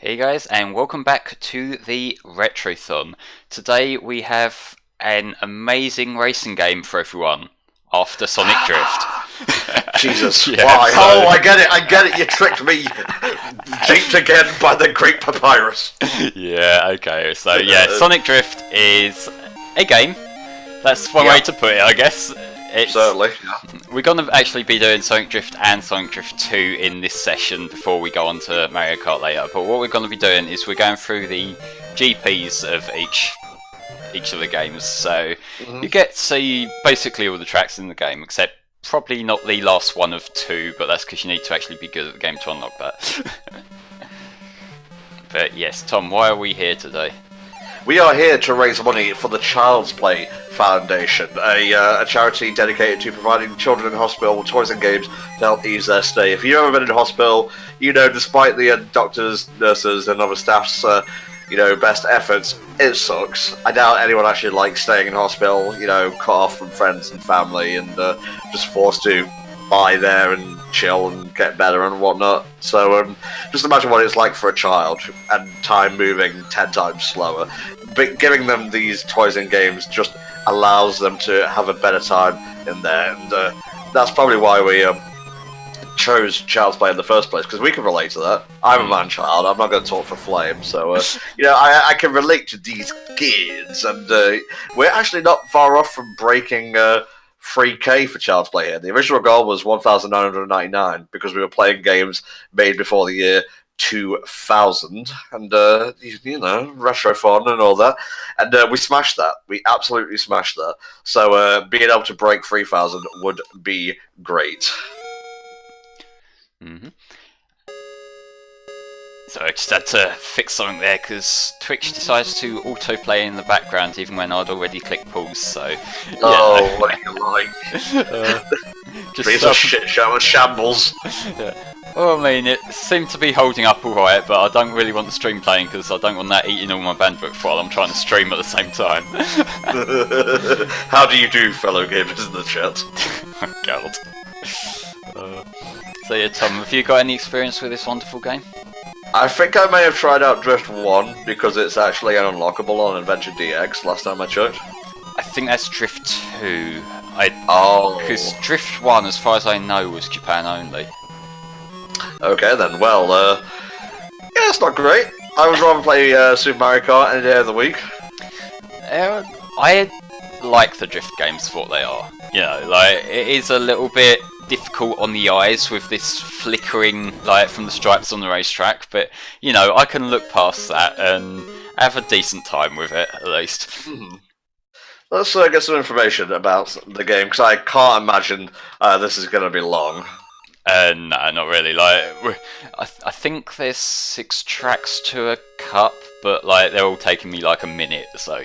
Hey guys, and welcome back to the Retrothon. Today we have an amazing racing game for everyone after Sonic Drift. Jesus, Yeah, why? so- Oh, I get it, you tricked me! Jeeped again by the Greek papyrus. Yeah, okay, so yeah, Sonic Drift is a game. That's one way to put it, I guess. Certainly. We're going to actually be doing Sonic Drift and Sonic Drift 2 in this session before we go on to Mario Kart later. But what we're going to be doing is we're going through the GPs of each of the games. So you get to see basically all the tracks in the game, except probably not the last one of two, but that's because you need to actually be good at the game to unlock that. But yes, Tom, why are we here today? We are here to raise money for the Child's Play Foundation, a charity dedicated to providing children in hospital with toys and games to help ease their stay. If you've ever been in hospital, you know, despite the doctors, nurses, and other staff's, best efforts, it sucks. I doubt anyone actually likes staying in hospital, cut off from friends and family, and just forced to lie there and chill and get better and whatnot. So just imagine what it's like for a child, and time moving 10 times slower. But giving them these toys and games just allows them to have a better time in there, and that's probably why we chose Child's Play in the first place, because we can relate to that. I'm a man-child, I'm not going to talk for Flame, so I can relate to these kids, and we're actually not far off from breaking 3K for Child's Play here. The original goal was 1,999 because we were playing games made before the year 2000, and Retrothon and all that, and we smashed that. We absolutely smashed that. So being able to break 3,000 would be great. So I just had to fix something there because Twitch decides to autoplay in the background even when I'd already clicked pause. So yeah. Oh, what do you like? It's a shit show of shambles. Yeah. Well, I mean, it seemed to be holding up alright, but I don't really want the stream playing because I don't want that eating all my bandwidth while I'm trying to stream at the same time. How do you do, fellow gamers in the chat? Oh, God. So yeah, Tom, have you got any experience with this wonderful game? I think I may have tried out Drift 1 because it's actually unlockable on Adventure DX last time I checked. I think that's Drift 2. Because Drift 1, as far as I know, was Japan only. Okay then, well, yeah, it's not great. I would rather play Super Mario Kart any day of the week. I like the Drift games for what they are. It is a little bit difficult on the eyes with this flickering light from the stripes on the racetrack, but I can look past that and have a decent time with it at least. Let's get some information about the game, because I can't imagine this is going to be long. No, not really. I think there's 6 tracks to a cup, but they're all taking me a minute, so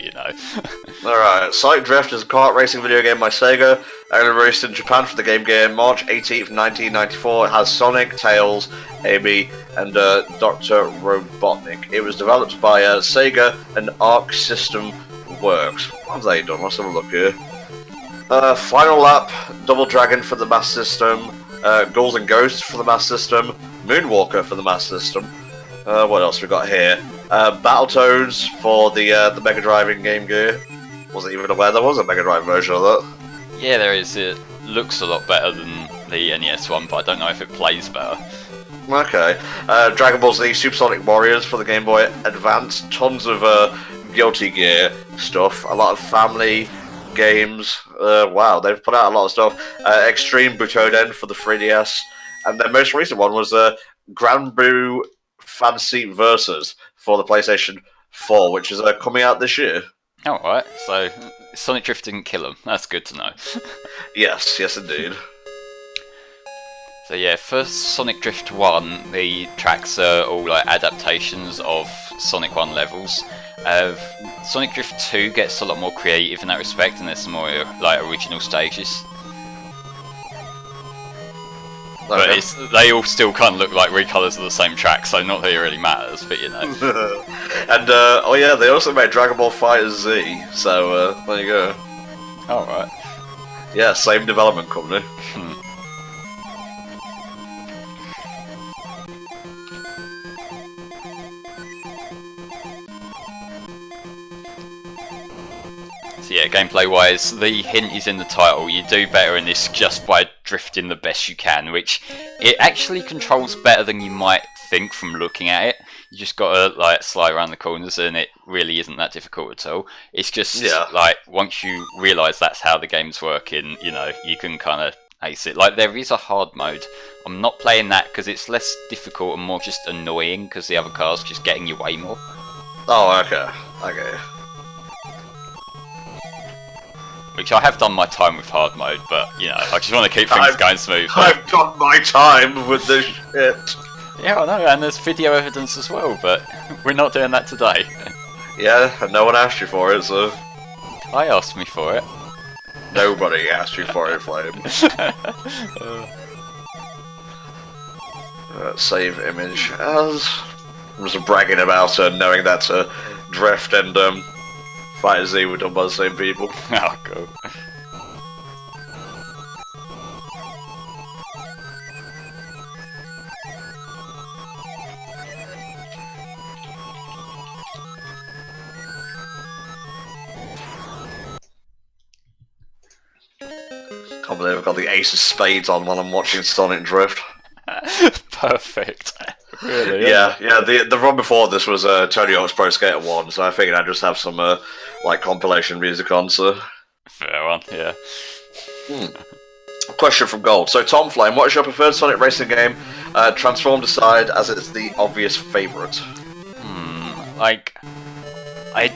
Alright, Sonic Drift is a kart racing video game by Sega, released in Japan for the Game Gear March 18th, 1994. It has Sonic, Tails, Amy, and Dr. Robotnik. It was developed by Sega and Arc System Works. What have they done? Let's have a look here. Final Lap, Double Dragon for the Master System, Ghouls and Ghosts for the Master System, Moonwalker for the Master System. What else we got here? Battletoads for the Mega Drive in Game Gear. Wasn't even aware there was a Mega Drive version of that. Yeah, there is. It looks a lot better than the NES one, but I don't know if it plays better. Okay. Dragon Ball Z Supersonic Warriors for the Game Boy Advance. Tons of Guilty Gear stuff. A lot of family games. Wow, they've put out a lot of stuff. Extreme Butoden for the 3DS. And their most recent one was Grand Blue Fantasy Versus for the PlayStation 4, which is coming out this year. Alright, so Sonic Drift didn't kill him. That's good to know. Yes indeed. So yeah, for Sonic Drift 1, the tracks are all adaptations of Sonic 1 levels. Sonic Drift 2 gets a lot more creative in that respect, and there's some more original stages. Okay. But they all still kind of look like recolours of the same track, so not that it really matters, but And, oh yeah, they also made Dragon Ball FighterZ Z, so there you go. Alright. Yeah, same development company. So yeah, gameplay-wise, the hint is in the title. You do better in this just by drifting the best you can, which it actually controls better than you might think from looking at it. You just gotta like slide around the corners, and it really isn't that difficult at all. It's just like once you realise that's how the game's working, you know, you can kind of ace it. Like there is a hard mode. I'm not playing that because it's less difficult and more just annoying because the other car's just getting you way more. Oh, okay. Okay. Which I have done my time with hard mode, but you know, I just want to keep things going smooth. I've done my time with this shit. Yeah, I know, and there's video evidence as well, but we're not doing that today. Yeah, and no one asked you for it, so... I asked me for it. Nobody asked you for it, Flame. Save image as... I'm just bragging about knowing that Drift and Fighter Z were done by the same people. Oh, cool. Can't believe I've got the Ace of Spades on while I'm watching Sonic Drift. Perfect. Really? Yeah. The run before this was Tony Hawk's Pro Skater 1, so I figured I'd just have some like compilation music on. So fair one, yeah. Question from Gold. So Tom Flame, what is your preferred Sonic racing game? Transformed aside, as it's the obvious favourite. Like I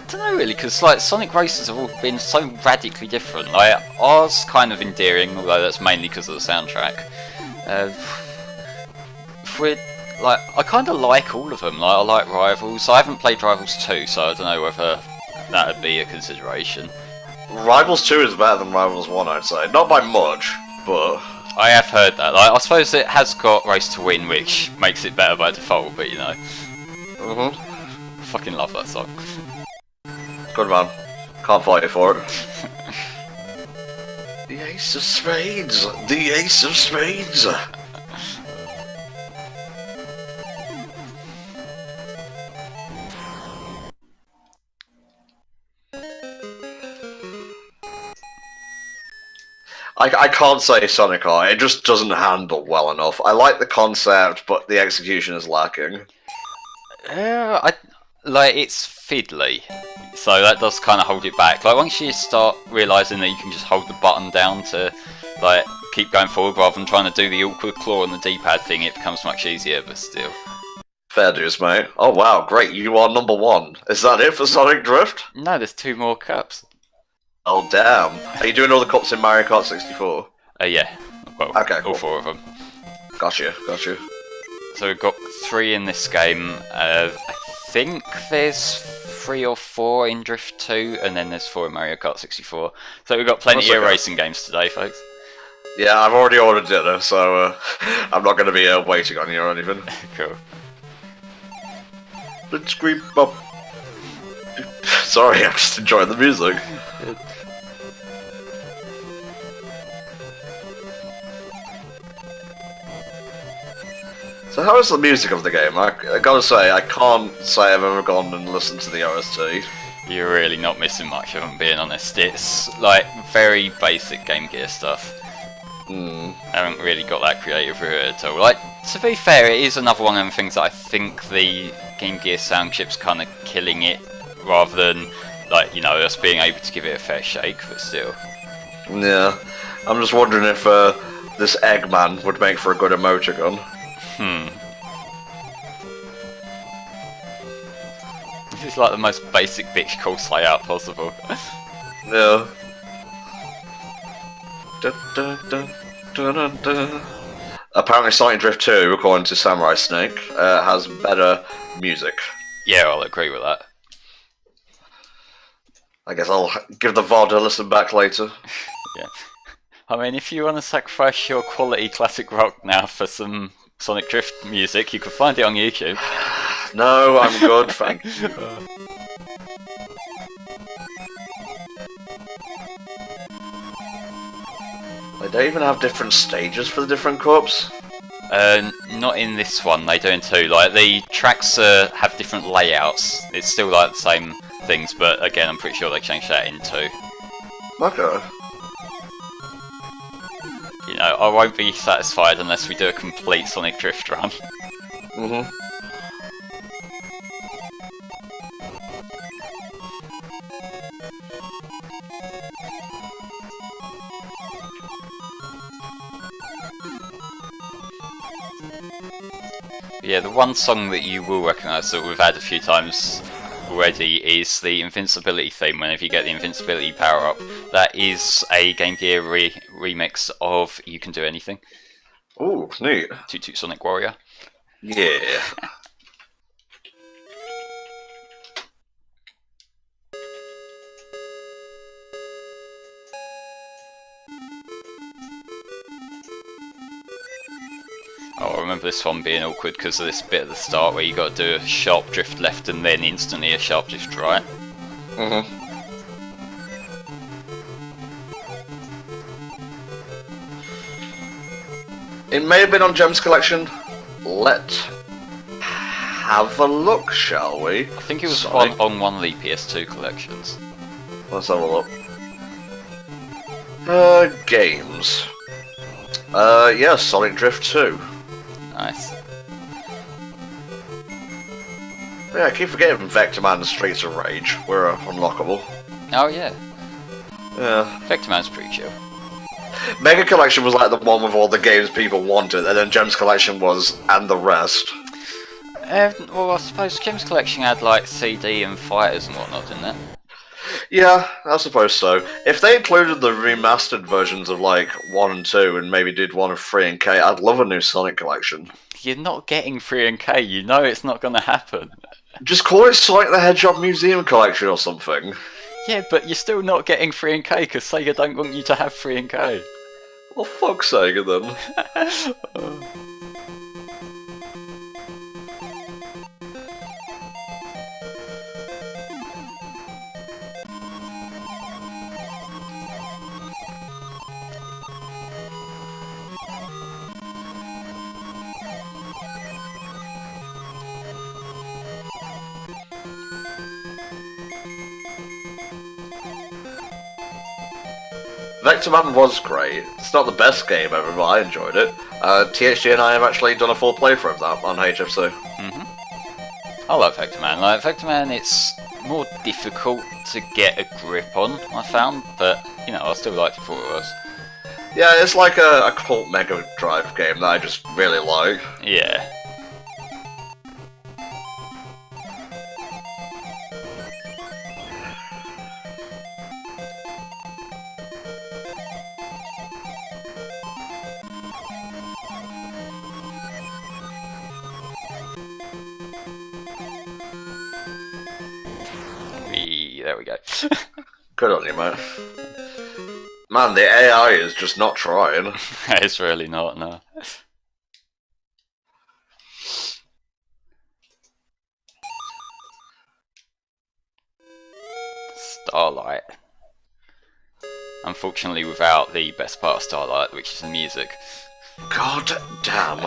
don't know really, because like Sonic races have all been so radically different. Like ours kind of endearing, although that's mainly because of the soundtrack. If we're like, I kind of like all of them. Like I like Rivals. I haven't played Rivals 2, so I don't know whether that would be a consideration. Rivals 2 is better than Rivals 1, I'd say. Not by much, but... I have heard that. Like, I suppose it has got Race to Win, which makes it better by default, but you know. Fucking love that song. Good man. Can't fight you for it. The Ace of Spades! The Ace of Spades! I can't say Sonic R, it just doesn't handle well enough. I like the concept, but the execution is lacking. Like, it's fiddly, so that does kind of hold it back. Like, once you start realising that you can just hold the button down to, like, keep going forward rather than trying to do the awkward claw on the D-pad thing, it becomes much easier, but still. Fair dues, mate. Oh wow, great, you are number 1. Is that it for Sonic Drift? No, there's 2 more cups. Oh damn. Are you doing all the cups in Mario Kart 64? Yeah. Well, okay, cool. All 4 of them. Gotcha. So we've got 3 in this game. I think there's 3 or 4 in Drift 2, and then there's 4 in Mario Kart 64. So we've got plenty of racing games today, folks. Yeah, I've already ordered dinner, so I'm not going to be waiting on you or anything. Cool. Let's scream up. Sorry, I'm just enjoying the music. So how is the music of the game? I gotta say, I can't say I've ever gone and listened to the OST. You're really not missing much, if I'm being honest. It's like very basic Game Gear stuff. I haven't really got that creative with it at all. Like, to be fair, it is another one of the things that I think the Game Gear sound chip's kind of killing it, rather than, like, you know, us being able to give it a fair shake, but still. Yeah. I'm just wondering if this Eggman would make for a good emoticon. This is like the most basic bitch course layout possible. Yeah. Apparently Sonic Drift 2, according to Samurai Snake, has better music. Yeah, I'll agree with that. I guess I'll give the VOD a listen back later. Yeah. I mean, if you want to sacrifice your quality classic rock now for some Sonic Drift music, you can find it on YouTube. No, I'm good, thank you. Like, they even have different stages for the different cups? Not in this one, they do in 2. Like, the tracks have different layouts. It's still like the same things, but again, I'm pretty sure they changed that in 2. Okay. You know, I won't be satisfied unless we do a complete Sonic Drift run. Mhm. Yeah, the one song that you will recognise that we've had a few times already is the Invincibility theme. Whenever you get the Invincibility power up, that is a Game Gear remix of You Can Do Anything. Ooh, neat. Toot Toot Sonic Warrior. Yeah. Oh, I remember this one being awkward because of this bit at the start where you got to do a sharp drift left and then instantly a sharp drift right. Mhm. It may have been on Gems Collection. Let's have a look, shall we? I think it was Sonic. on one of the PS2 collections. Let's have a look. Games. Yeah, Sonic Drift 2. Nice. Yeah, I keep forgetting Vector Man and Streets of Rage were unlockable. Oh yeah, Yeah. Vector Man's pretty chill. Mega Collection was like the one with all the games people wanted, and then Gems Collection was, and the rest. Well, I suppose Kim's collection had like CD and fighters and whatnot, didn't it? Yeah, I suppose so. If they included the remastered versions of like 1 and 2 and maybe did one of 3 and K, I'd love a new Sonic Collection. You're not getting 3 and K, you know it's not going to happen. Just call it Sonic the Hedgehog Museum Collection or something. Yeah, but you're still not getting 3 and K because Sega don't want you to have 3 and K. Well, fuck Sega then. Vector Man was great. It's not the best game ever, but I enjoyed it. THG and I have actually done a full playthrough of that on HFC. I like Vector Man. Like Vector Man, it's more difficult to get a grip on, I found, but you know, I still liked it for what it was. Yeah, it's like a cult Mega Drive game that I just really like. Yeah. There we go. Good on you, mate. Man, the AI is just not trying. It's really not, no. Starlight. Unfortunately without the best part of Starlight, which is the music. God damn.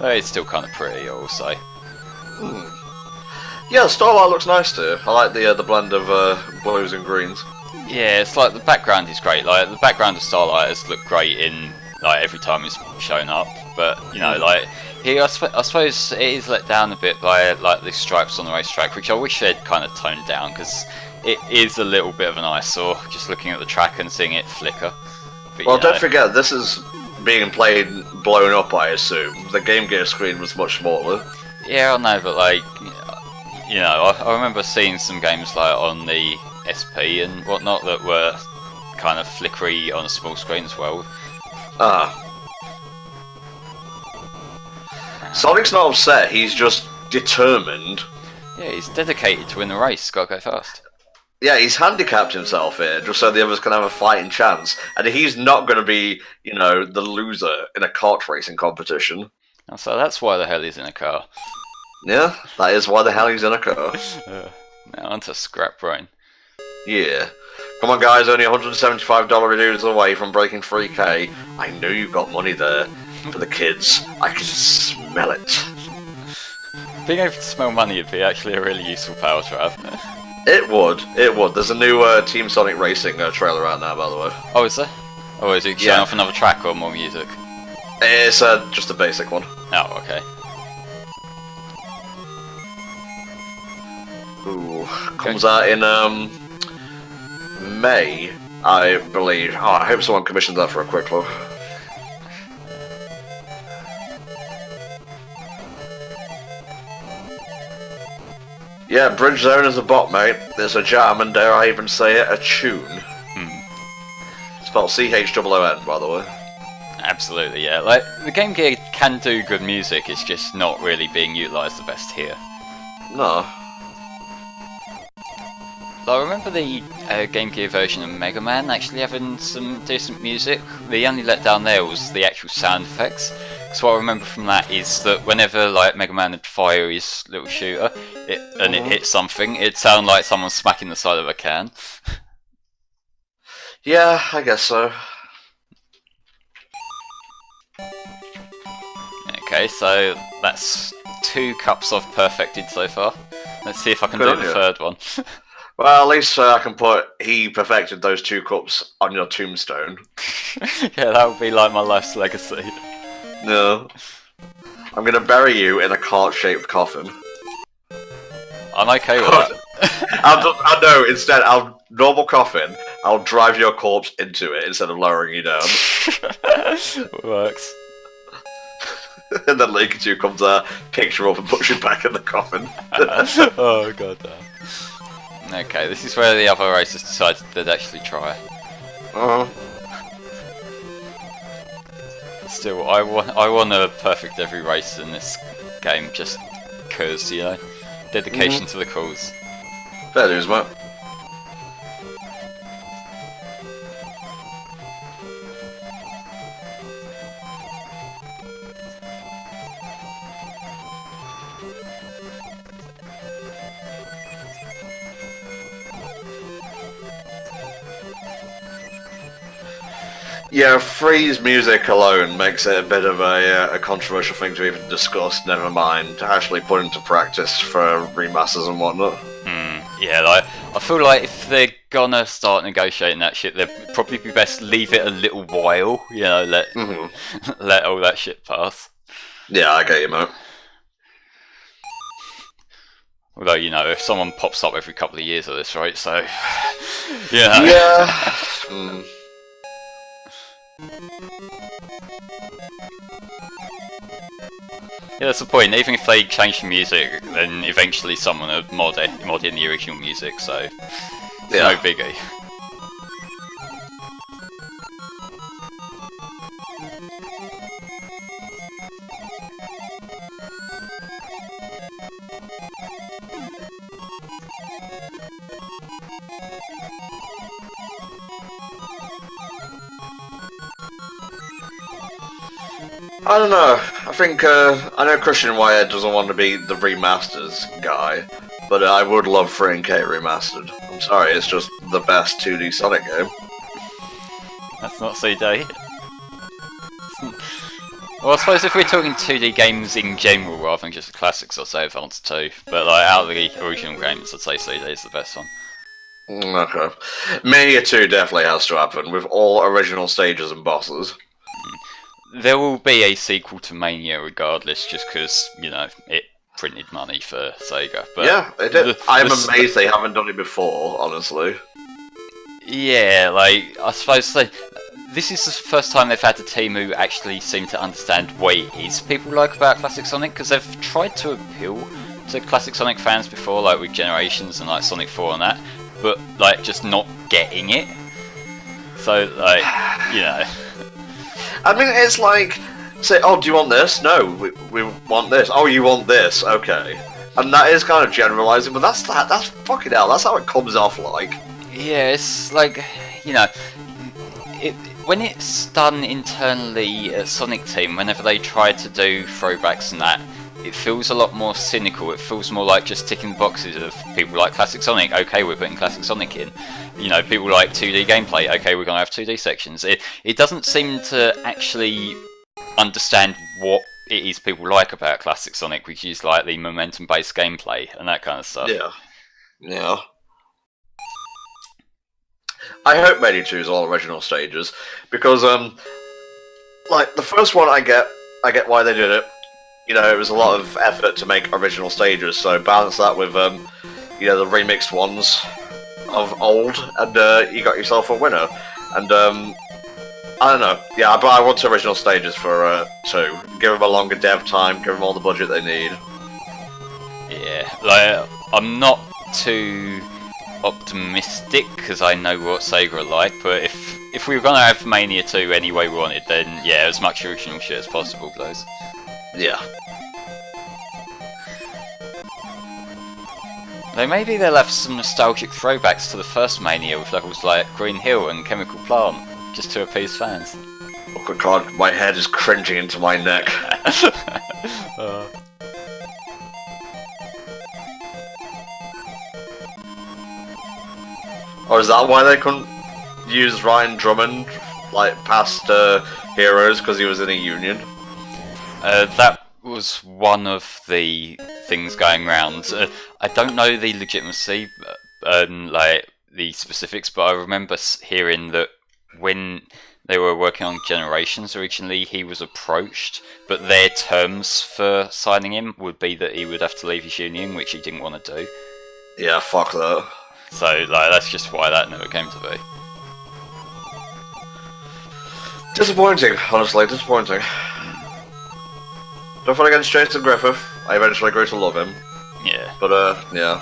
It's still kind of pretty, I will say. Yeah, Starlight looks nice too. I like the blend of blues and greens. Yeah, it's like the background is great. Like the background of Starlight has looked great in like every time it's shown up. But you know, like here, I suppose it is let down a bit by like the stripes on the racetrack, which I wish they'd kind of toned down because it is a little bit of an eyesore just looking at the track and seeing it flicker. But, Well, you know, don't forget, this is being played blown up, I assume. The Game Gear screen was much smaller. Yeah, I know, but like, you know, I remember seeing some games like on the SP and whatnot that were kind of flickery on a small screen as well. Sonic's not upset, he's just determined. Yeah, he's dedicated to win the race, gotta go fast. Yeah, he's handicapped himself here, just so the others can have a fighting chance. And he's not going to be, you know, the loser in a kart racing competition. And so that's why the hell he's in a car. Yeah, that is why the hell he's in a car. Now onto Scrap Brain. Yeah. Come on, guys, only $175 reviews away from breaking 3K. I know you've got money there for the kids. I can smell it. Being able to smell money would be actually a really useful power to have. It would. There's a new Team Sonic Racing trailer out now, by the way. Oh, is there? Oh, is it showing off another track or more music? It's just a basic one. Oh, okay. Ooh, comes out in May, I believe. Oh, I hope someone commissioned that for a quick look. Yeah, Bridge Zone is a bot, mate. There's a jam, and dare I even say it, a tune. Spelled CHOON, by the way. Absolutely, yeah. Like, the Game Gear can do good music, it's just not really being utilised the best here. No. I remember the Game Gear version of Mega Man actually having some decent music. The only letdown there was the actual sound effects. Because what I remember from that is that whenever like Mega Man would fire his little shooter it hit something, it'd sound like someone smacking the side of a can. Yeah, I guess so. Okay, so that's 2 cups I've perfected so far. Let's see if I can Good do on the you. third one. Well, at least I can put he perfected those 2 cups on your tombstone. Yeah, that would be like my life's legacy. No. I'm gonna bury you in a cart-shaped coffin. I'm okay with that. I know, instead, normal coffin, I'll drive your corpse into it instead of lowering you down. Works. And then Lakitu comes out, picks you up and puts you back in the coffin. Oh god damn. Okay, this is where the other racers decided they'd actually try. Uh-huh. Still, I want to perfect every race in this game just because, you know, dedication to the cause. Fair dues, mate. Yeah, Free's music alone makes it a bit of a controversial thing to even discuss, never mind to actually put into practice for remasters and whatnot. Yeah, like, I feel like if they're gonna start negotiating that shit, they'd probably be best leave it a little while, you know, let all that shit pass. Yeah, I get you, mate. Although, you know, if someone pops up every couple of years at this rate, so... yeah. Yeah. Yeah, that's the point. Even if they change the music, then eventually someone would mod in the original music, so it's no biggie. I don't know. I think I know Christian Wyatt doesn't want to be the remasters guy, but I would love 3K remastered. I'm sorry, it's just the best 2D Sonic game. That's not CD. Well, I suppose if we're talking 2D games in general rather than just the classics, I'd say Advance 2. But like out of the original games, I'd say CD is the best one. Okay. Mania 2 definitely has to happen, with all original stages and bosses. There will be a sequel to Mania regardless, just because, you know, it printed money for Sega. But yeah, it did. I'm amazed they haven't done it before, honestly. Yeah, like, I suppose this is the first time they've had a team who actually seem to understand what it is people like about Classic Sonic, because they've tried to appeal to Classic Sonic fans before, like with Generations and like Sonic 4 and that, but like just not getting it. So, like, you know... I mean, it's like, say, oh, do you want this? No, we want this. Oh, you want this? Okay. And that is kind of generalizing, but that's fucking hell, that's how it comes off like. Yeah, it's like, you know, when it's done internally at Sonic Team, whenever they try to do throwbacks and that, it feels a lot more cynical. It feels more like just ticking the boxes of people like Classic Sonic. Okay, we're putting Classic Sonic in. You know, people like 2D gameplay. Okay, we're gonna have 2D sections. It doesn't seem to actually understand what it is people like about Classic Sonic, which is like the momentum-based gameplay and that kind of stuff. Yeah. I hope Menu 2 is all original stages, because like the first one, I get why they did it. You know, it was a lot of effort to make original stages, so balance that with you know, the remixed ones of old, and you got yourself a winner. And I don't know, yeah, but I want original stages for 2. Give them a longer dev time, give them all the budget they need. Yeah, like I'm not too optimistic because I know what Sega are like, but if we were gonna have Mania 2 any way we wanted, then yeah, as much original shit as possible, please. Yeah. Though maybe they'll have some nostalgic throwbacks to the first Mania with levels like Green Hill and Chemical Plant, just to appease fans. Oh good god, my head is cringing into my neck. Or is that why they couldn't use Ryan Drummond, like, past Heroes, because he was in a union? That was one of the things going round. I don't know the legitimacy, like the specifics, but I remember hearing that when they were working on Generations originally, he was approached, but their terms for signing him would be that he would have to leave his union, which he didn't want to do. Yeah, fuck that. So, like, that's just why that never came to be. Disappointing, honestly, disappointing. Don't fight against Jason Griffith. I eventually grew to love him. Yeah. But, yeah.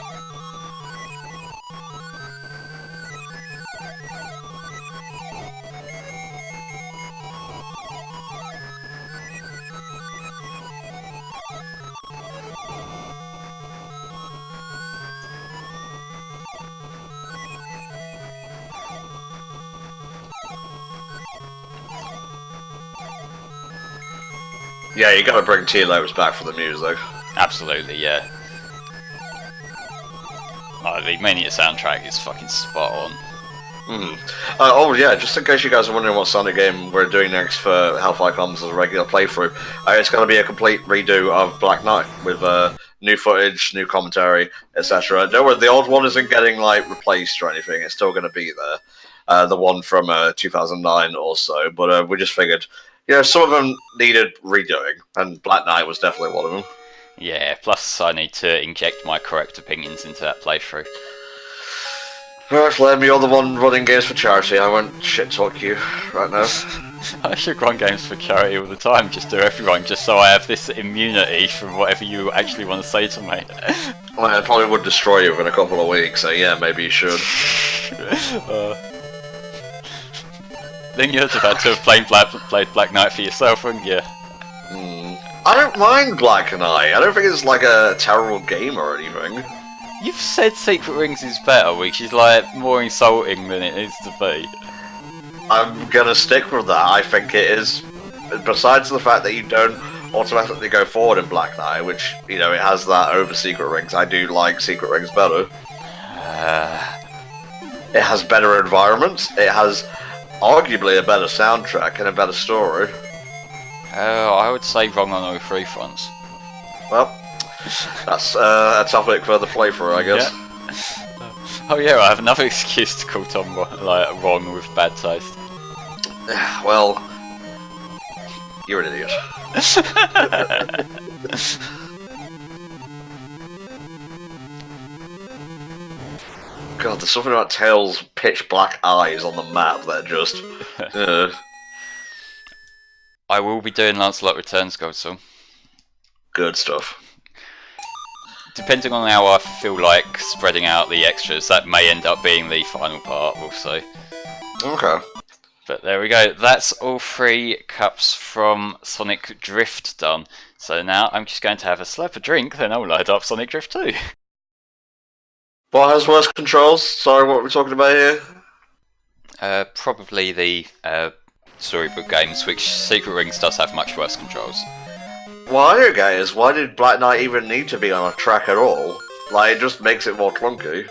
Yeah, you gotta bring T-Lopes back for the music. Absolutely, yeah. The Mania soundtrack is fucking spot on. Oh yeah, just in case you guys are wondering what Sonic game we're doing next for Hellfire Comes as a regular playthrough, it's going to be a complete redo of Black Knight with new footage, new commentary, etc. Don't worry, the old one isn't getting like replaced or anything. It's still going to be there. The one from 2009 or so, but we just figured, you know, some of them needed redoing, and Black Knight was definitely one of them. Yeah, plus I need to inject my correct opinions into that playthrough. Alright, Flame, you're the one running games for charity. I won't shit-talk you right now. I should run games for charity all the time, just do everyone, just so I have this immunity from whatever you actually want to say to me. Well, it probably would destroy you within a couple of weeks, so yeah, maybe you should. Then you'd have had to have played Black Knight for yourself, wouldn't you? I don't mind Black Knight. I don't think it's like a terrible game or anything. You've said Secret Rings is better, which is like more insulting than it needs to be. I'm gonna stick with that. I think it is. Besides the fact that you don't automatically go forward in Black Knight, which, you know, it has that over Secret Rings. I do like Secret Rings better. It has better environments. It has arguably a better soundtrack and a better story. I would say wrong on all three fronts. Well, that's a topic for the playthrough, I guess. Yeah. Oh yeah, I have another excuse to call Tom wrong with bad taste. Well, you're an idiot. God, there's something about Tails' pitch black eyes on the map that just... I will be doing Lancelot Returns, Goldsong. Good stuff. Depending on how I feel like spreading out the extras, that may end up being the final part, we'll see. Okay. But there we go, that's all 3 cups from Sonic Drift done. So now I'm just going to have a slurp of drink, then I'll load up Sonic Drift 2. What has worse controls? Sorry, what are we talking about here? Probably the Storybook games, which Secret Rings does have much worse controls. Why, guys? Why did Black Knight even need to be on a track at all? Like, it just makes it more clunky.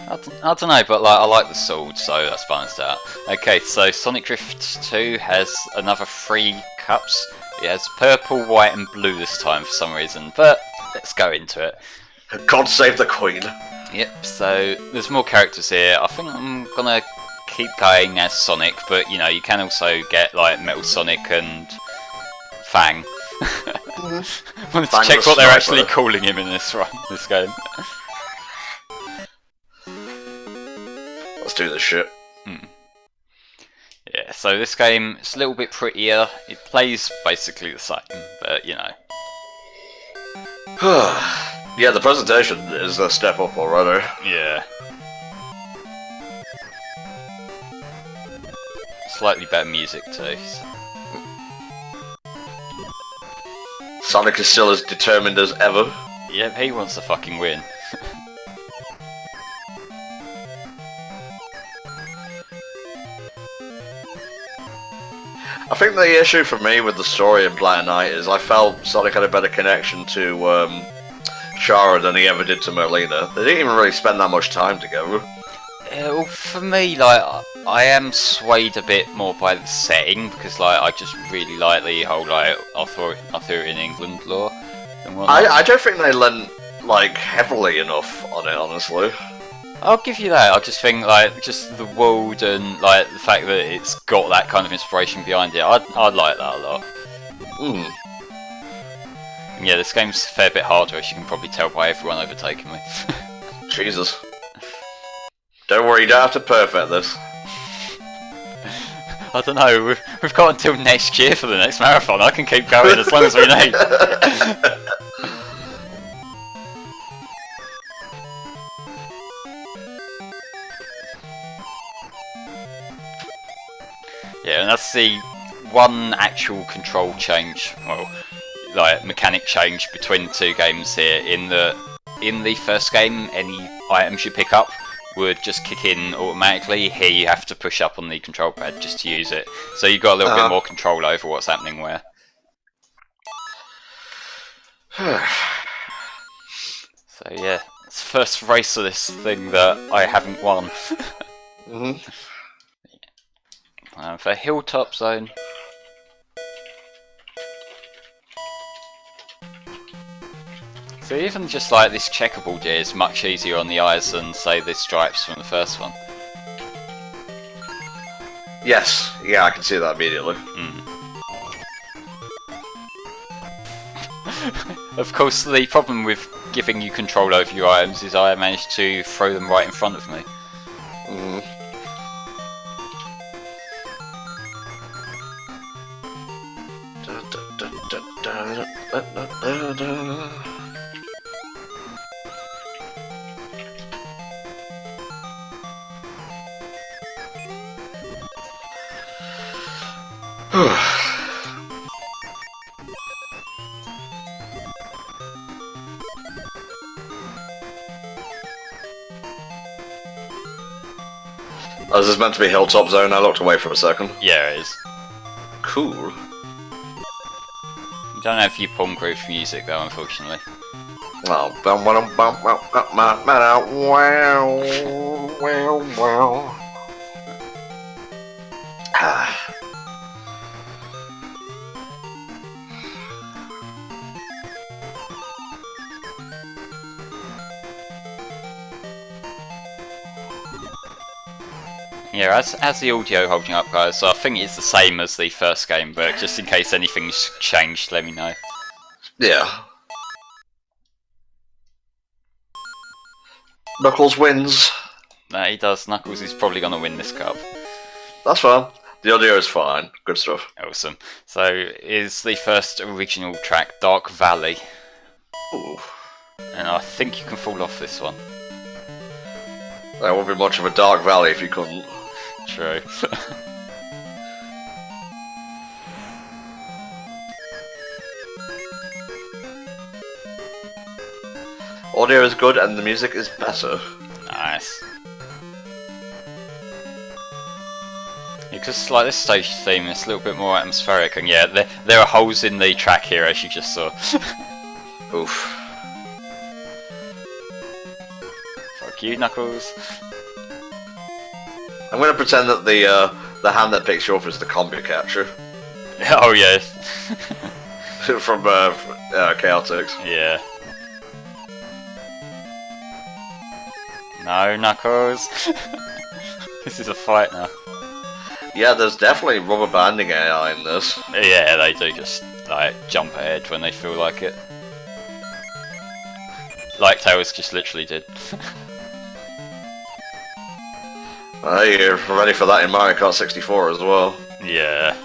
I don't know, but like I like the sword, so that's balanced out. Okay, so Sonic Drift 2 has another 3 cups. It has purple, white, and blue this time for some reason, but let's go into it. God save the Queen. Yep, so there's more characters here. I think I'm gonna keep going as Sonic, but you know, you can also get like Metal Sonic and Fang. Wanted to check what they're actually calling him in this game. Let's do this shit. Yeah, so this game is a little bit prettier. It plays basically the same, but you know. Yeah, the presentation is a step up already. Yeah. Slightly better music too. So. Sonic is still as determined as ever. Yep, he wants to fucking win. I think the issue for me with the story in Black Knight is I felt Sonic had a better connection to Chara than he ever did to Merlina. They didn't even really spend that much time together. Well, for me, like, I am swayed a bit more by the setting, because like I just really like the whole like Arthurian England lore and whatnot. I don't think they lent like heavily enough on it, honestly. I'll give you that. I just think like just the world and like the fact that it's got that kind of inspiration behind it. I'd like that a lot. And yeah, this game's a fair bit harder, as you can probably tell by everyone overtaking me. Jesus. Don't worry, you don't have to perfect this. I don't know, we've got until next year for the next marathon. I can keep going as long as we need. Yeah, and that's the one actual control change, well, like mechanic change between the two games here. In the first game, any items you pick up would just kick in automatically. Here you have to push up on the control pad just to use it. So you've got a little bit more control over what's happening where. So yeah, it's the first race of this thing that I haven't won. For Hilltop Zone. So even just like this checkerboard here is much easier on the eyes than say the stripes from the first one. Yes, yeah, I can see that immediately. Of course, the problem with giving you control over your items is I managed to throw them right in front of me. Oh, this is meant to be Hilltop Zone. I looked away for a second. Yeah, it is. Cool. You don't have your palm groove music though, unfortunately. Oh, wow. Yeah, as the audio holding up, guys, so I think it's the same as the first game, but just in case anything's changed, let me know. Yeah. Knuckles wins. No, he does. Knuckles is probably going to win this cup. That's fine. The audio is fine. Good stuff. Awesome. So, is the first original track Dark Valley. Ooh. And I think you can fall off this one. There won't be much of a Dark Valley if you couldn't. True. Audio is good and the music is better. Nice. because like this stage theme is a little bit more atmospheric, and yeah, there are holes in the track here, as you just saw. Oof. Fuck you, Knuckles. I'm gonna pretend that the hand that picks you up is the combi catcher Oh yeah. from Chaotix. Yeah. No, Knuckles. This is a fight now. Yeah, there's definitely rubber banding AI in this. Yeah, they do just like jump ahead when they feel like it. Like Tails just literally did. You're ready for that in Mario Kart 64 as well. Yeah.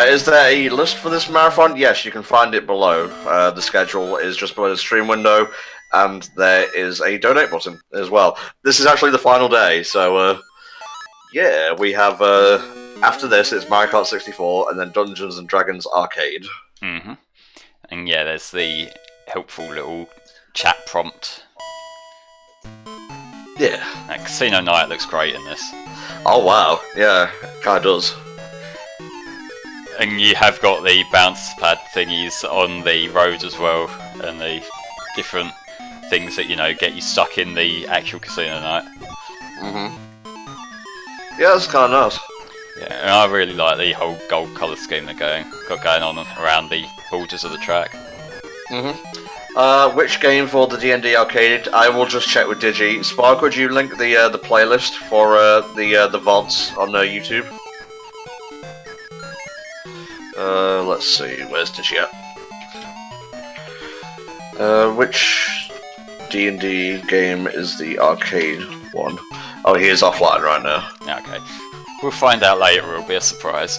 Is there a list for this marathon? Yes, you can find it below. The schedule is just below the stream window, and there is a donate button as well. This is actually the final day, so yeah, we have after this it's Mario Kart 64, and then Dungeons and Dragons Arcade. Mhm. And yeah, there's the helpful little chat prompt. Yeah. That Casino Night looks great in this. Oh wow, yeah, kinda does. And you have got the bounce pad thingies on the road as well, and the different things that, you know, get you stuck in the actual Casino Night. Yeah, that's kind of nice. Yeah, and I really like the whole gold colour scheme they're got going on around the borders of the track. Which game for the D&D Arcade? I will just check with Digi. Spark, would you link the playlist for the VODs on YouTube? Let's see, where's Digi at? Which D&D game is the arcade one? Oh, he is offline right now. Okay. We'll find out later, it'll be a surprise.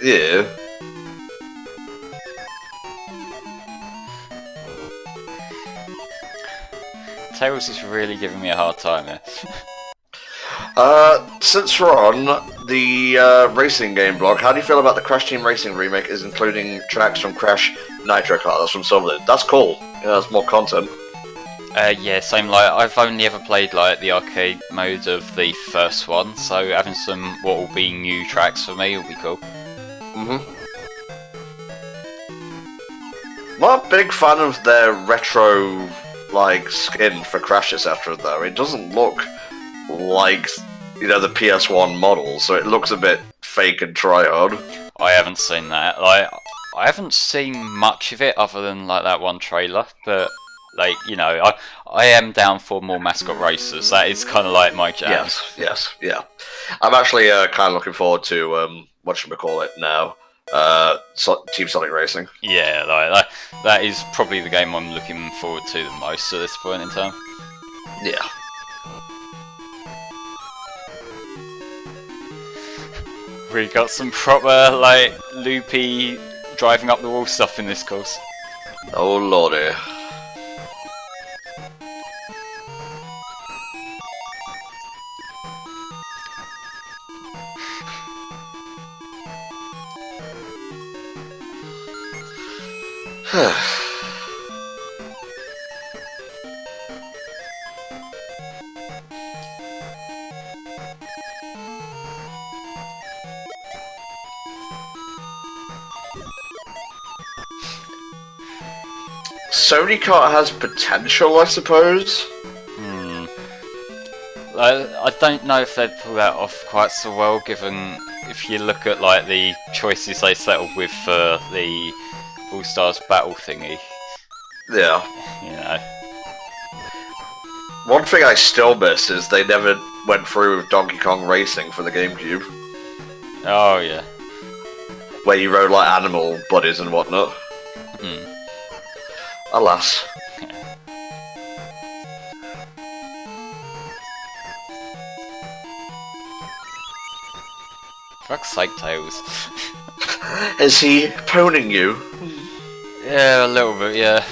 Yeah. Tails is really giving me a hard time here. Since we're on the racing game blog, how do you feel about the Crash Team Racing remake is including tracks from Crash Nitro Kart? That's from Silverlit. That's cool. Yeah, that's more content. Yeah, same. Like, I've only ever played like the arcade mode of the first one, so having some what will be new tracks for me will be cool. Not a big fan of their retro like skin for Crash etc. though. It doesn't look like, you know, the PS1 model, so it looks a bit fake and tryhard. I haven't seen that. Like, I haven't seen much of it other than like that one trailer, but like, you know, I am down for more mascot racers. That is kind of like my jam. Yes, yeah. I'm actually kind of looking forward to whatchamacallit now, Team Sonic Racing. Yeah, like that is probably the game I'm looking forward to the most at this point in time. Yeah. We got some proper like loopy driving up the wall stuff in this course. Oh lordy. Sony Kart has potential, I suppose. I don't know if they'd pull that off quite so well, given if you look at like the choices they settled with for the All Stars Battle thingy. Yeah. You know. One thing I still miss is they never went through with Donkey Kong Racing for the GameCube. Oh yeah. Where you rode like animal buddies and whatnot. Alas. Fuck's sake, Tails. Is he poning you? Yeah, a little bit, yeah.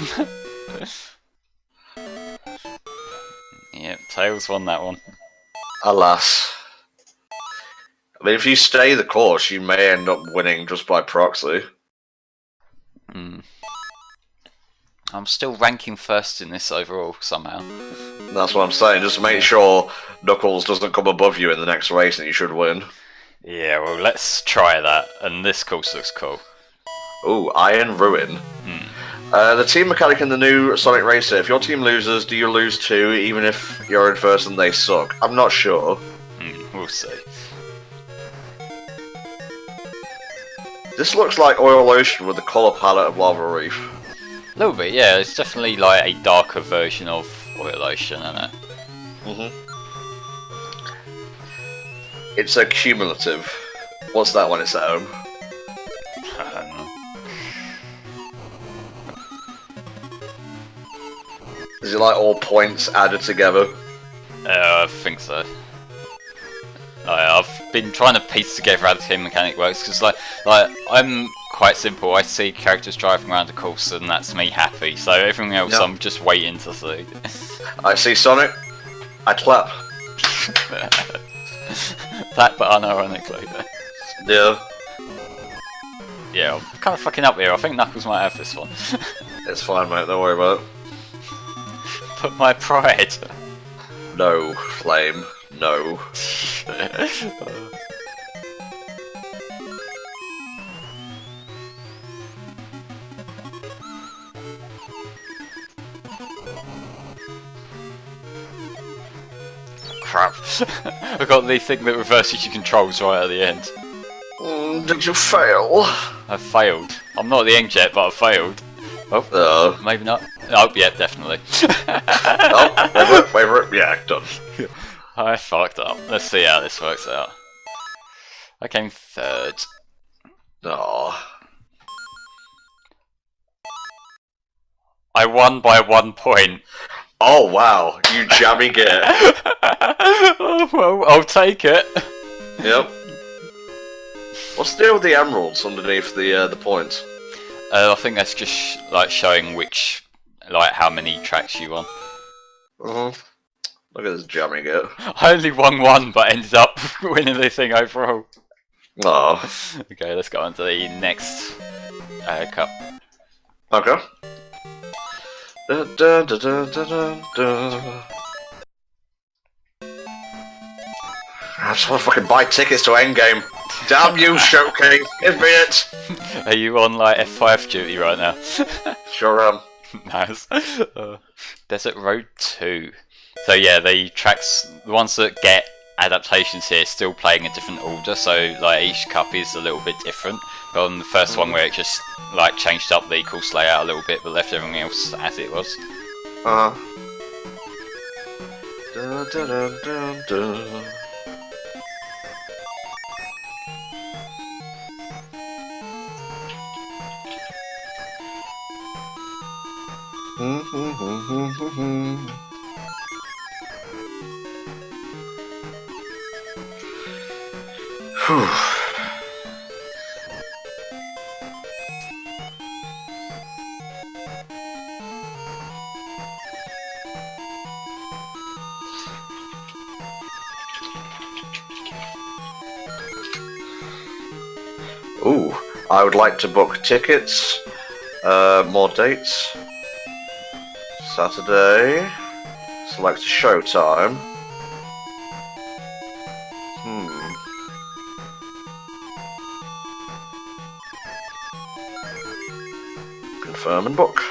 Yep, Tails won that one. Alas. I mean, if you stay the course, you may end up winning just by proxy. Hmm. I'm still ranking first in this overall, somehow. That's what I'm saying, just make sure Knuckles doesn't come above you in the next race and you should win. Yeah, well, let's try that, and this course looks cool. Ooh, Iron Ruin. The team mechanic in the new Sonic Racer, if your team loses, do you lose too, even if you're in first and they suck? I'm not sure. We'll see. This looks like Oil Ocean with the colour palette of Lava Reef. A little bit, yeah, it's definitely like a darker version of Oil Ocean, isn't it? It's a cumulative. What's that when it's at home? I don't know. Is it like all points added together? I think so. I've been trying to piece together how the team mechanic works because, like I'm quite simple. I see characters driving around a course, and that's me happy. So everything else, Yep. I'm just waiting to see. I see Sonic, I clap. That, but unironically. Yeah, Yeah, I'm kind of fucking up here. I think Knuckles might have this one. it's fine, mate. Don't worry about it. But my pride. No, Flame. No. Crap. I got the thing that reverses your controls right at the end. Did you fail? I failed. I'm not at the end yet, but I failed. Oh, maybe not. Oh, yeah, definitely. Oh, wait, yeah, done. I fucked up. Let's see how this works out. I came third. Aww. I won by 1 point. Oh wow, you jammy git. Oh, well, I'll take it. Yep. What's the deal with the emeralds underneath the points? I think that's just like showing which, like, how many tracks you won. Look at this jammy git. I only won one, but ended up winning the thing overall. Oh. Okay, let's go on to the next cup. Okay. Dun, dun, dun, dun, dun, dun. I just want to fucking buy tickets to Endgame. Damn you, Showcase! Give me it! Are you on like F5 duty right now? Sure am. Nice. Desert Road 2. So yeah, the tracks, the ones that get adaptations here, still playing in different order. So like each cup is a little bit different. But on the first one, where it just like changed up the course layout a little bit, but left everything else as it was. Dun, dun, dun, dun, dun. Whew. Ooh, I would like to book tickets. More dates. Saturday. Select show time. Confirm and book.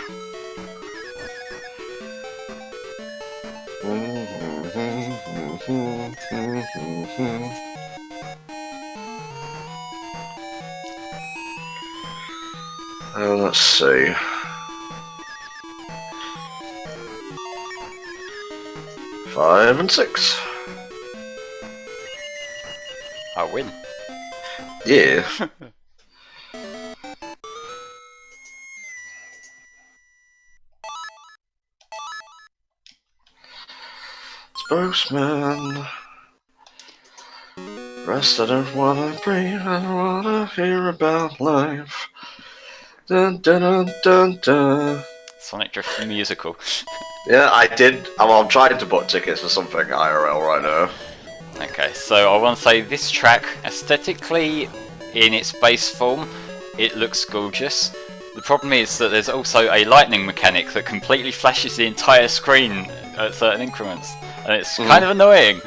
Let's see. Five and 6. I win. Yeah. Spokesman. Rest, I don't wanna breathe, I don't wanna hear about life. Dun dun dun dun dun. Sonic Drift the musical. Yeah, I did. I'm trying to book tickets for something IRL right now. Okay, so I want to say this track, aesthetically, in its base form, it looks gorgeous. The problem is that there's also a lightning mechanic that completely flashes the entire screen at certain increments, and it's kind of annoying.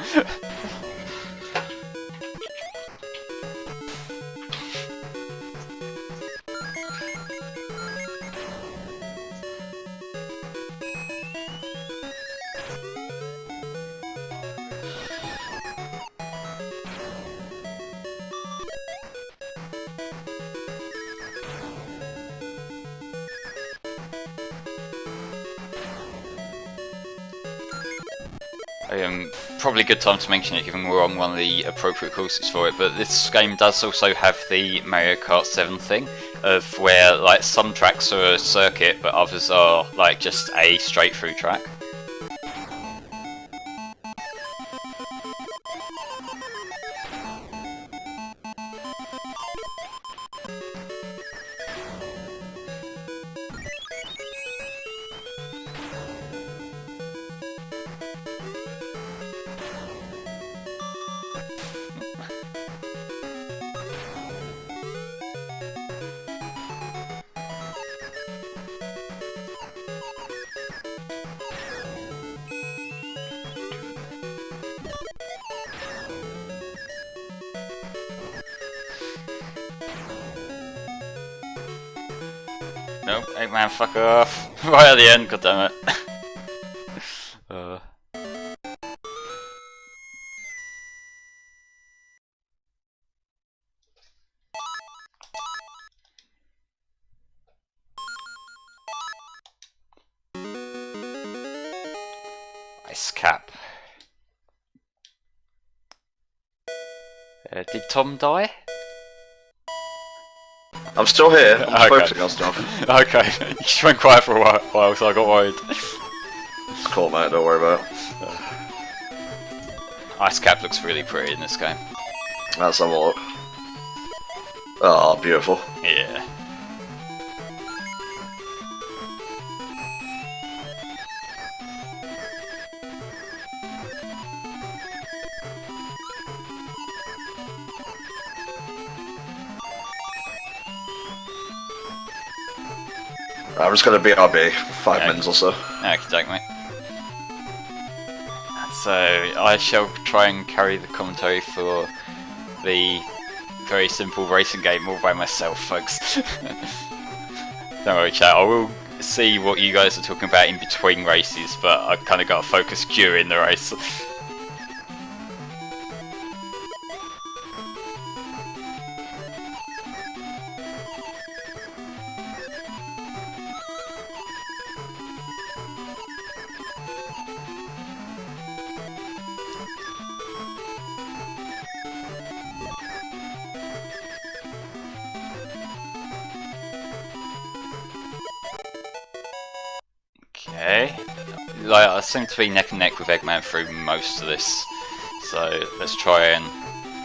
Probably a good time to mention it given we're on one of the appropriate courses for it, but this game does also have the Mario Kart 7 thing, of where like some tracks are a circuit but others are like just a straight through track. Nope, Eggman, fuck off. Right at the end, goddammit. Ice cap. Did Tom die? I'm still here. I'm Okay. focusing on stuff. Okay, you just went quiet for a while, so I got worried. It's cool, mate. Don't worry about it. Ice cap looks really pretty in this game. Let's have a look. Oh, beautiful. Yeah. I'm just gonna BRB for 5 minutes or so. Okay, take me. So I shall try and carry the commentary for the very simple racing game all by myself, folks. Don't worry, chat. I will see what you guys are talking about in between races, but I kind of got to focus during the race. Okay, like I seem to be neck and neck with Eggman through most of this, so let's try and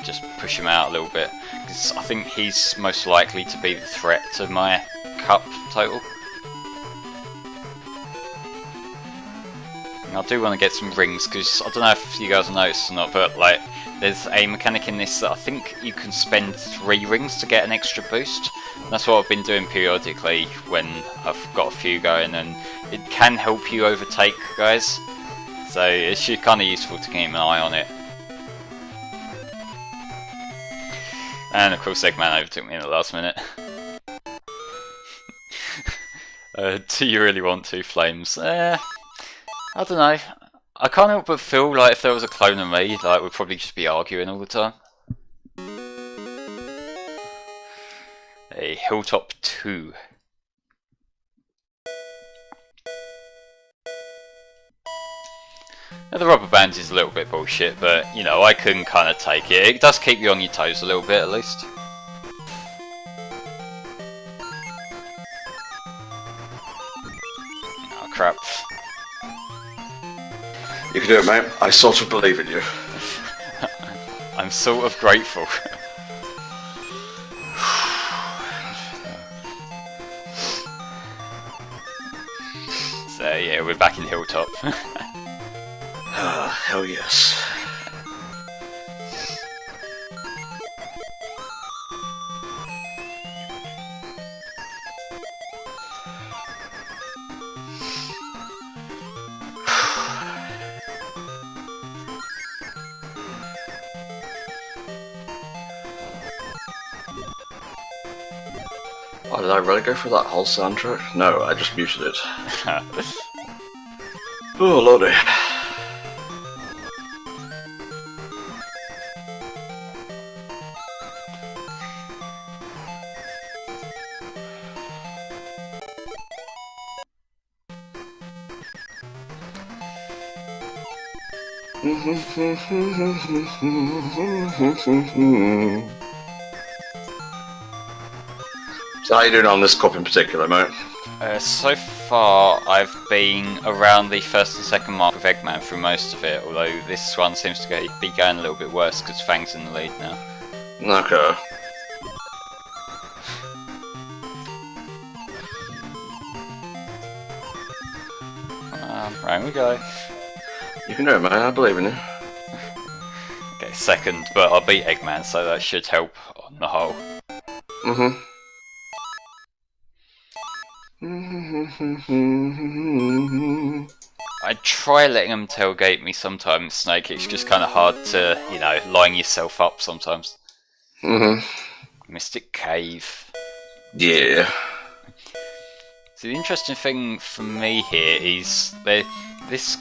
just push him out a little bit, because I think he's most likely to be the threat to my cup total. And I do want to get some rings, because I don't know if you guys have noticed or not, but like there's a mechanic in this that I think you can spend 3 rings to get an extra boost. That's what I've been doing periodically when I've got a few going, and it can help you overtake guys, so it's kind of useful to keep an eye on it. And of course Eggman overtook me in the last minute. Do you really want to, Flames? I don't know. I can't help but feel like if there was a clone of me, like we'd probably just be arguing all the time. A Hilltop 2. Now, the rubber band is a little bit bullshit, but you know, I can kind of take it. It does keep you on your toes a little bit at least. Oh crap. You can do it, mate. I sort of believe in you. I I'm sort of grateful. So yeah, we're back in Hilltop. Ah, hell yes. Oh, did I really go for that whole soundtrack? No, I just muted it. Oh, lordy. So how you doing on this cup in particular, mate? So far, I've been around the first and second mark of Eggman through most of it, although this one seems to be going a little bit worse because Fang's in the lead now. Okay. Round we go. You can do it, man. I believe in you. Okay, second, but I beat Eggman, so that should help on the whole. I try letting them tailgate me sometimes, Snake. It's just kind of hard to, you know, line yourself up sometimes. Mystic Cave. Yeah. So the interesting thing for me here is this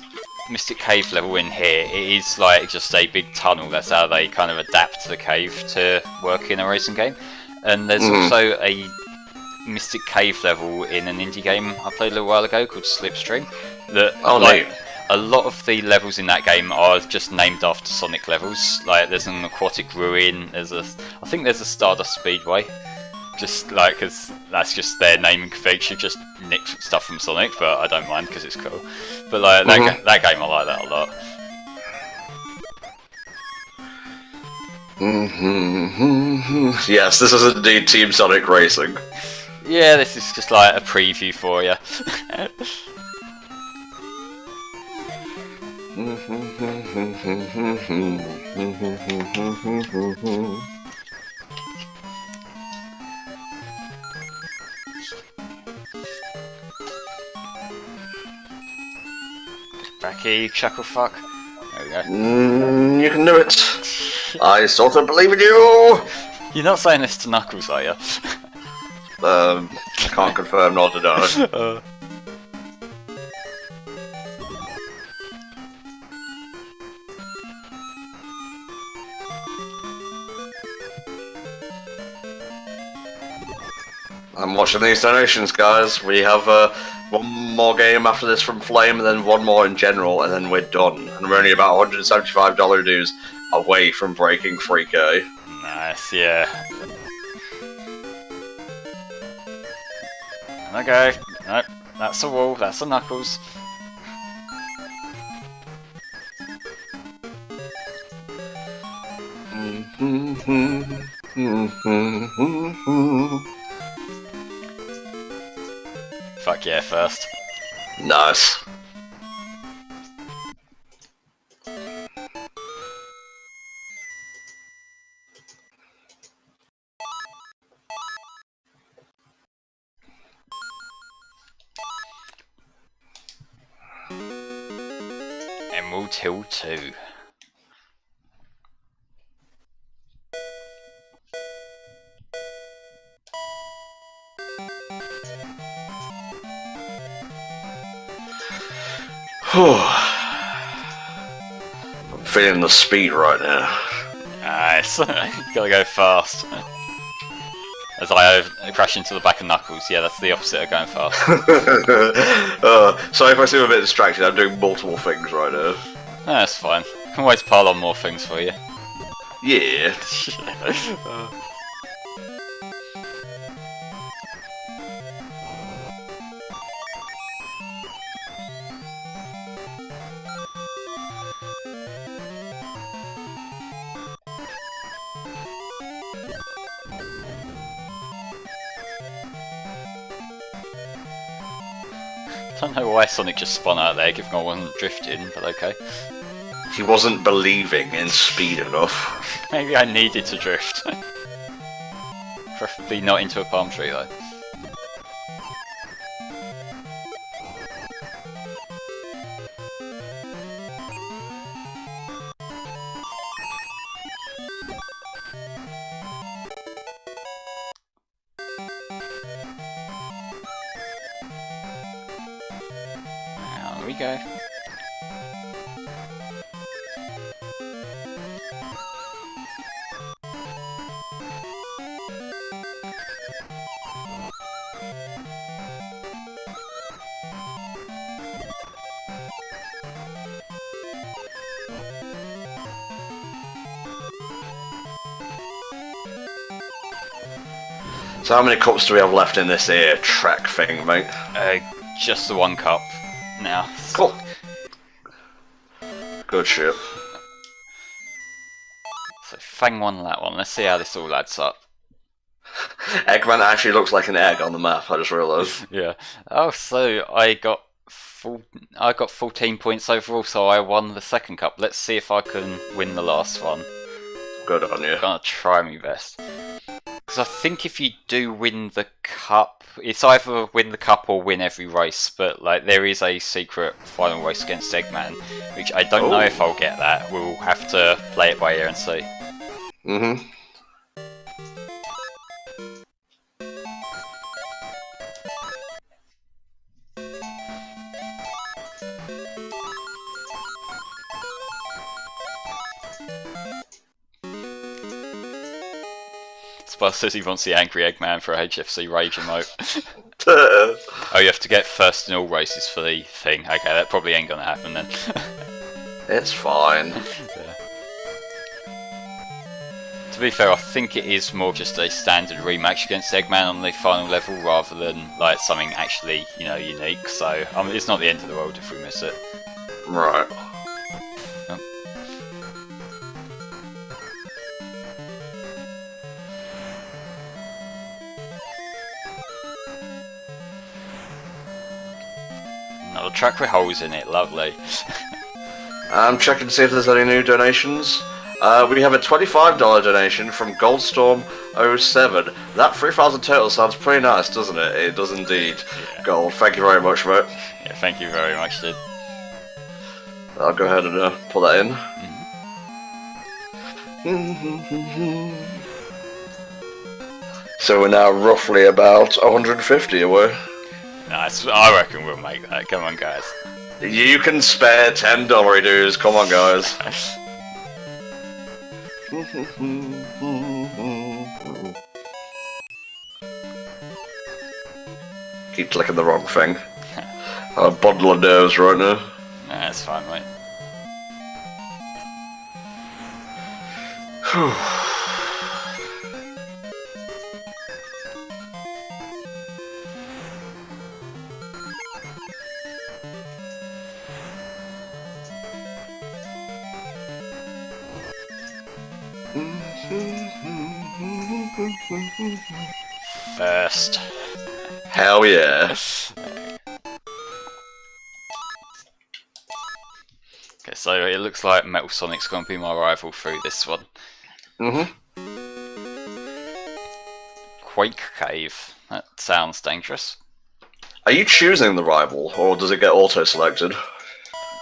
Mystic Cave level in here, it is like just a big tunnel. That's how they kind of adapt the cave to work in a racing game. And there's also a Mystic Cave level in an indie game I played a little while ago called Slipstream. That a lot of the levels in that game are just named after Sonic levels. Like there's an aquatic ruin. I think there's a Stardust Speedway. Just like, cause that's just their naming convention. Just nick stuff from Sonic, but I don't mind because it's cool. But like that game, I like that a lot. Yes, this is indeed Team Sonic Racing. Yeah, this is just like a preview for you. Backy, chucklefuck. There we go. You can do it. I sort of believe in you. You're not saying this to Knuckles, are you? I can't confirm nor deny. I'm watching these donations, guys. We have one more game after this from Flame, and then one more in general, and then we're done. And we're only about $175 dues away from breaking 3K. Nice, yeah. Okay, nope, that's a wall, that's a Knuckles. Fuck yeah, first. Nice. Emerald Hill 2. I'm feeling the speed right now. Nice. Gotta go fast. As I crash into the back of Knuckles. Yeah, that's the opposite of going fast. Sorry if I seem a bit distracted, I'm doing multiple things right now. No, that's fine. I can always pile on more things for you. Yeah. don't know why Sonic just spun out there, given I wasn't drifting, but okay. He wasn't believing in speed enough. Maybe I needed to drift. Preferably not into a palm tree though. There we go. So how many cups do we have left in this here track thing, mate? Just the one cup now. Cool. Good shit. So Fang won that one. Let's see how this all adds up. Eggman actually looks like an egg on the map, I just realised. Yeah. Oh, so I got 14 points overall, so I won the second cup. Let's see if I can win the last one. Good on you. I'm gonna try my best. Because I think if you do win the cup, it's either win the cup or win every race, but like there is a secret final race against Eggman, which I don't know if I'll get that. We'll have to play it by ear and see. Mm-hmm. Spurs says he wants the angry Eggman for a HFC rage emote. Oh, you have to get first in all races for the thing. Okay, that probably ain't gonna happen then. It's fine. Yeah. To be fair, I think it is more just a standard rematch against Eggman on the final level rather than like something actually, you know, unique. So it's not the end of the world if we miss it. Right. Another track with holes in it, lovely. I'm checking to see if there's any new donations. We have a $25 donation from Goldstorm07. That 3,000 total sounds pretty nice, doesn't it? It does indeed. Yeah. Gold, thank you very much, mate. Yeah, thank you very much, dude. I'll go ahead and put that in. So we're now roughly about 150 away. Nice, I reckon we'll make that. Come on, guys. You can spare $10 dues. Come on, guys. Keep clicking the wrong thing. I'm a bundle of nerves right now. Nah, that's fine, mate. First. Hell yeah. Okay, so it looks like Metal Sonic's gonna be my rival through this one. Quake Cave. That sounds dangerous. Are you choosing the rival, or does it get auto-selected?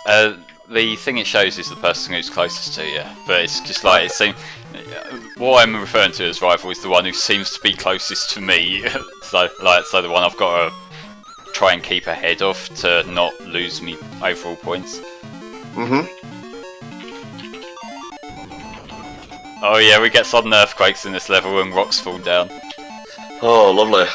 The thing it shows is the person who's closest to you, but it's just like it seems. What I'm referring to as rival is the one who seems to be closest to me. so the one I've got to try and keep ahead of to not lose me overall points. Oh yeah, we get sudden earthquakes in this level and rocks fall down. Oh, lovely.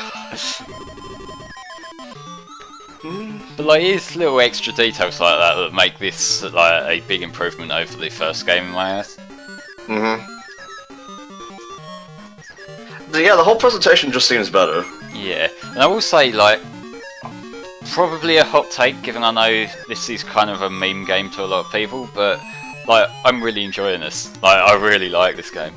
But like, it's little extra details like that that make this like a big improvement over the first game in my eyes. Yeah, the whole presentation just seems better. Yeah, and I will say, like, probably a hot take, given I know this is kind of a meme game to a lot of people, but like, I'm really enjoying this. Like, I really like this game.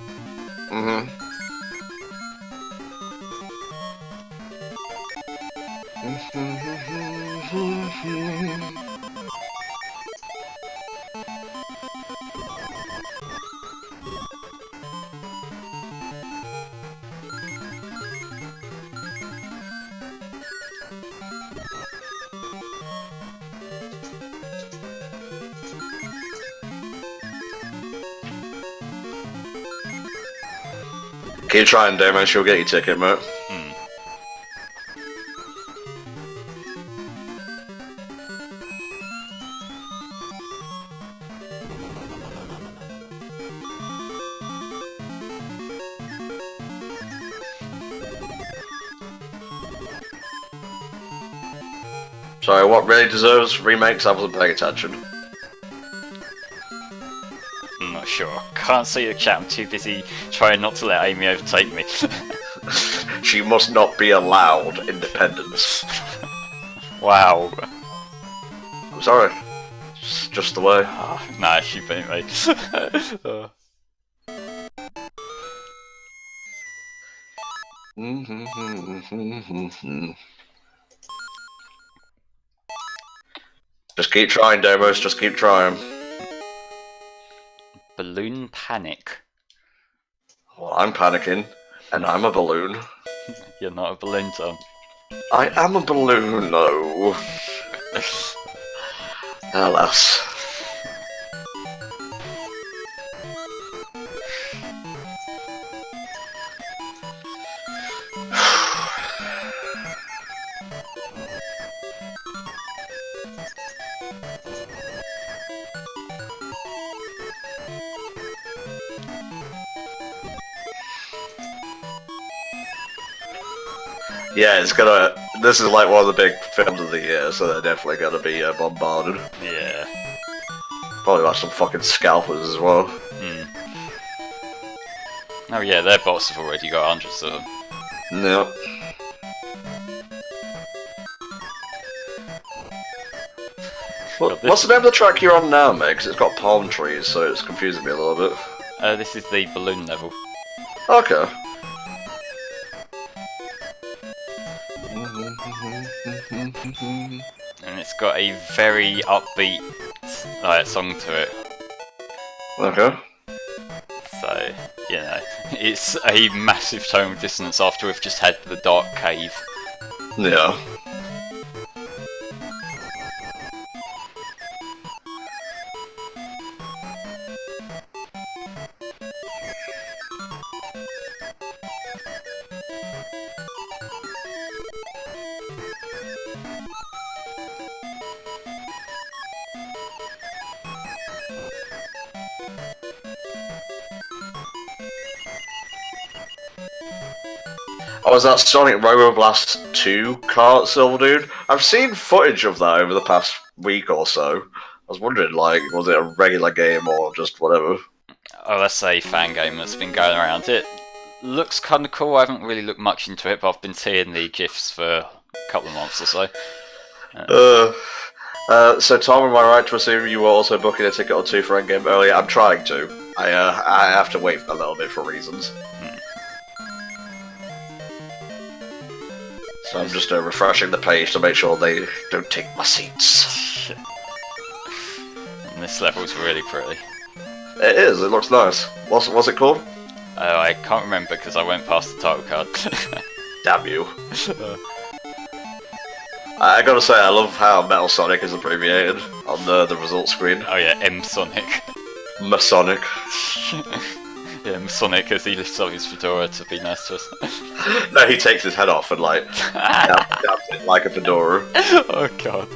Keep trying, Damon. She'll get your ticket, mate. Sorry, what really deserves remakes? I wasn't paying attention. I'm not sure. Can't see the chat. I'm too busy trying not to let Amy overtake me. She must not be allowed independence. Wow. I'm sorry. It's just the way. Oh, nah, she beat me. Just keep trying, Demos. Just keep trying. Balloon panic. Well, I'm panicking, and I'm a balloon. You're not a balloon, Tom. I am a balloon, though. Alas. Yeah, it's gonna. This is like one of the big films of the year, so they're definitely gonna be bombarded. Yeah. Probably got some fucking scalpers as well. Oh yeah, their bots have already got hundreds of them. Yep. What's the name of the track you're on now, mate? 'Cause it's got palm trees, so it's confusing me a little bit. This is the balloon level. Okay. And it's got a very upbeat song to it. Okay. So, you know, it's a massive tonal dissonance after we've just had the dark cave. Yeah. Oh, is that Sonic Robo Blast 2 cart, Silver Dude? I've seen footage of that over the past week or so. I was wondering, like, was it a regular game or just whatever? Oh, that's a fan game that's been going around. It looks kind of cool. I haven't really looked much into it, but I've been seeing the GIFs for a couple of months or so. So Tom, am I right to assume you were also booking a ticket or two for Endgame earlier? I'm trying to. I have to wait a little bit for reasons. So I'm just refreshing the page to make sure they don't take my seats. And this level's really pretty. It is, it looks nice. What's it called? I can't remember because I went past the title card. Damn you. I gotta say, I love how Metal Sonic is abbreviated on the results screen. Oh yeah, M-Sonic. Masonic. Yeah, M-Sonic as he lifts up his fedora to be nice to us. No, he takes his head off and like, dabs it like a fedora. Oh god.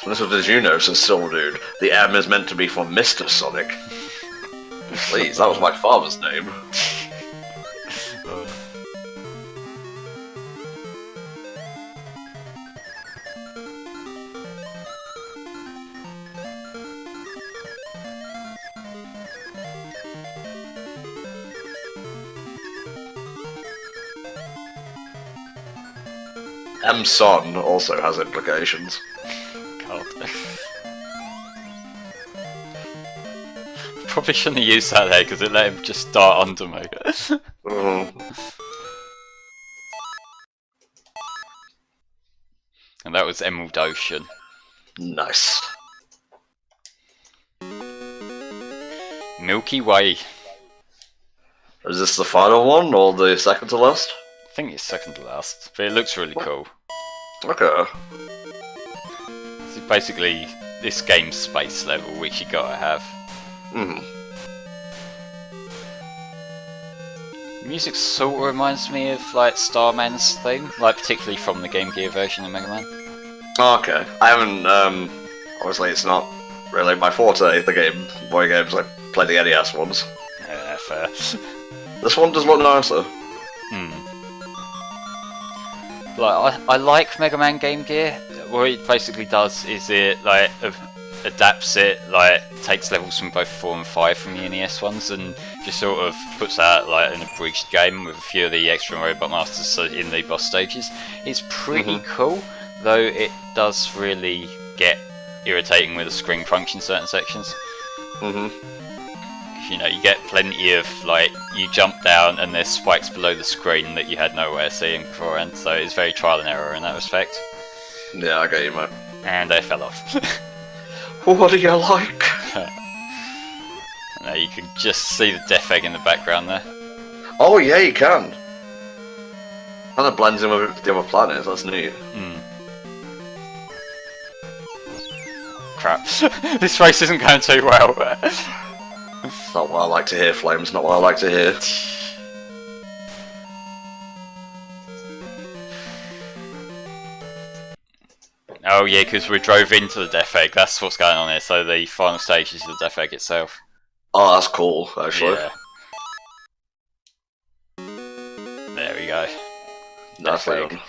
Little did you know, says Silver Dude, the M is meant to be for Mr. Sonic. Please, that was my father's name. M-Son also has implications. God. Probably shouldn't have used that there because it let him just dart under me. And that was Emerald Ocean. Nice. Milky Way. Is this the final one, or the second to last? I think it's second to last, but it looks really cool. Okay. So basically, this game's space level, which you gotta have. The music sort of reminds me of like Starman's theme, like particularly from the Game Gear version of Mega Man. Okay. I haven't, obviously it's not really my forte, the Game Boy games. I play the NES ones. Yeah, fair. This one does look nicer. Like, I like Mega Man Game Gear. What it basically does is it like adapts it, like takes levels from both 4 and 5 from the NES ones, and just sort of puts out like an abridged game with a few of the extra Robot Masters in the boss stages. It's pretty cool, though it does really get irritating with the screen crunch in certain sections. You know, you get plenty of, like, you jump down and there's spikes below the screen that you had no way of seeing beforehand, so it's very trial and error in that respect. Yeah, I get you, mate. And they fell off. What do you like? Now you can just see the death egg in the background there. Oh yeah, you can. Kind of blends in with the other planets, that's neat. Crap. This race isn't going too well. Not what I like to hear, Flames, not what I like to hear. Oh yeah, because we drove into the death egg, that's what's going on here, so the final stage is the death egg itself. Oh, that's cool, actually. Yeah. There we go. Death egg.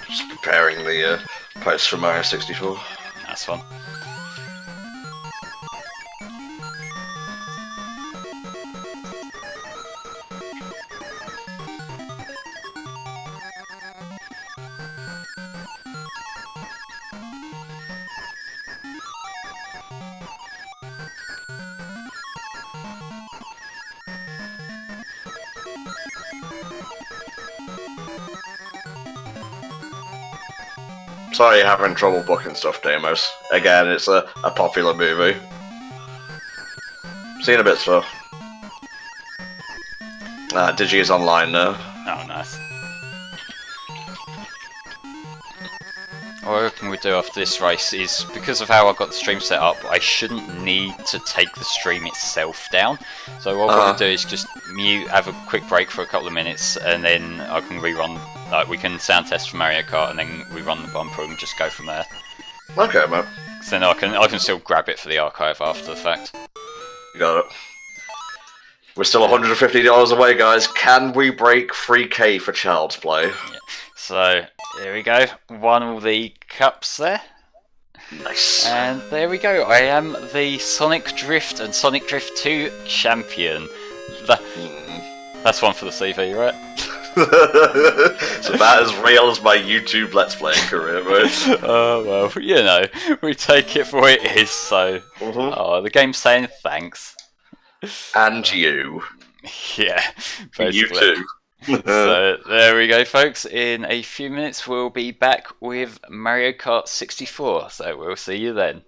Just preparing the post for Mario 64. That's fun. Sorry you're having trouble booking stuff, Demos. Again, it's a popular movie. Seen a bit stuff. Digi is online now. Oh, nice. What I reckon we do after this race is, because of how I got the stream set up, I shouldn't need to take the stream itself down. So what I'm going to do is just mute, have a quick break for a couple of minutes, and then I can rerun. Like, we can sound test for Mario Kart, and then we run the bumper and just go from there. Okay, man. So then I can still grab it for the archive after the fact. You got it. We're still $150 away, guys. Can we break 3K for Child's Play? Yeah. So, there we go. Won all the cups there. Nice. And there we go. I am the Sonic Drift and Sonic Drift 2 champion. That's one for the CV, right? So about as real as my YouTube Let's Play career, right? Oh, well, you know, we take it for what it is, so... Oh, the game's saying thanks. And you. Yeah, basically. You too. So, there we go, folks. In a few minutes, we'll be back with Mario Kart 64, so we'll see you then.